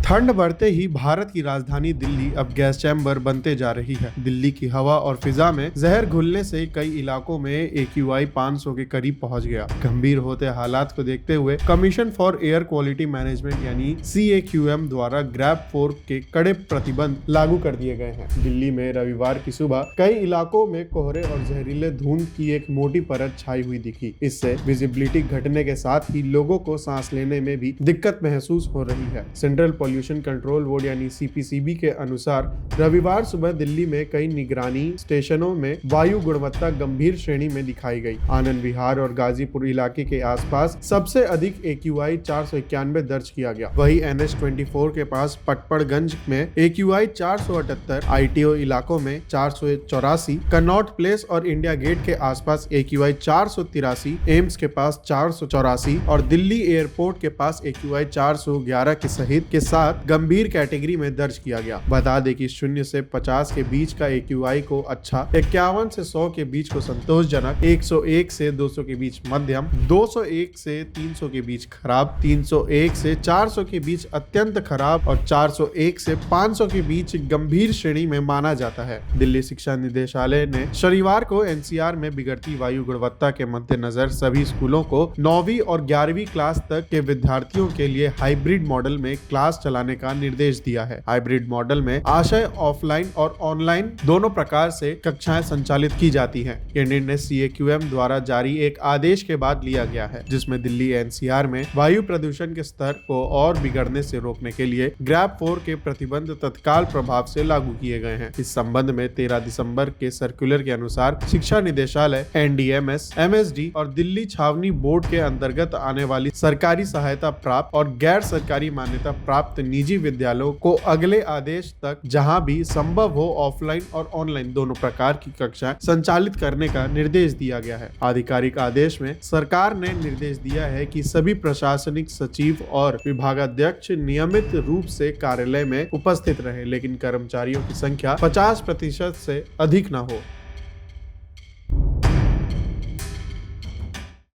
ठंड बढ़ते ही भारत की राजधानी दिल्ली अब गैस चैम्बर बनते जा रही है। दिल्ली की हवा और फिजा में जहर घुलने से कई इलाकों में AQI 500 के करीब पहुंच गया। गंभीर होते हालात को देखते हुए commission for air quality management यानी CAQM द्वारा ग्रैब 4 के कड़े प्रतिबंध लागू कर दिए गए हैं। दिल्ली में रविवार की सुबह कई इलाकों में कोहरे और जहरीले धुंध की एक मोटी परत छाई हुई दिखी। इससे विजिबिलिटी घटने के साथ ही लोगों को सांस लेने में भी दिक्कत महसूस हो रही है। सेंट्रल पॉल्यूशन कंट्रोल बोर्ड यानी CPCB के अनुसार रविवार सुबह दिल्ली में कई निगरानी स्टेशनों में वायु गुणवत्ता गंभीर श्रेणी में दिखाई गई। आनंद विहार और गाजीपुर इलाके के आसपास सबसे अधिक AQI 491 दर्ज किया गया। वहीं NH24 के पास पटपड़गंज में AQI 478, ITO इलाकों में 484, कनॉट प्लेस और इंडिया गेट के आसपास AQI 483, एम्स के पास 484 और दिल्ली एयरपोर्ट के पास AQI 411 के सहित के साथ गंभीर कैटेगरी में दर्ज किया गया। बता दें कि 0 से 50 के बीच का AQI को अच्छा, 51 से 100 के बीच को संतोषजनक, 101 से 200 के बीच मध्यम, 201 से 300 के बीच खराब, 301 से 400 के बीच अत्यंत खराब और 401 से 500 के बीच गंभीर श्रेणी में माना जाता है। दिल्ली शिक्षा निदेशालय ने शनिवार को NCR में बिगड़ती वायु गुणवत्ता के मद्देनजर सभी स्कूलों को 9वीं और 11वीं क्लास तक के विद्यार्थियों के लिए हाइब्रिड मॉडल में क्लास चलाने का निर्देश दिया है। हाइब्रिड मॉडल में आशय ऑफलाइन और ऑनलाइन दोनों प्रकार से कक्षाएं संचालित की जाती हैं। यह निर्णय CAQM द्वारा जारी एक आदेश के बाद लिया गया है, जिसमें दिल्ली NCR में वायु प्रदूषण के स्तर को और बिगड़ने से रोकने के लिए ग्रैब 4 के प्रतिबंध तत्काल प्रभाव से लागू किए गए हैं। इस संबंध में 13 दिसंबर के सर्कुलर के अनुसार शिक्षा निदेशालय, NDMS, MSD और दिल्ली छावनी बोर्ड के अंतर्गत आने वाली सरकारी सहायता प्राप्त और गैर सरकारी मान्यता प्राप्त निजी विद्यालयों को अगले आदेश तक जहां भी संभव हो ऑफलाइन और ऑनलाइन दोनों प्रकार की कक्षाएं संचालित करने का निर्देश दिया गया है। आधिकारिक आदेश में सरकार ने निर्देश दिया है कि सभी प्रशासनिक सचिव और विभागाध्यक्ष नियमित रूप से कार्यालय में उपस्थित रहे, लेकिन कर्मचारियों की संख्या 50% से अधिक न हो।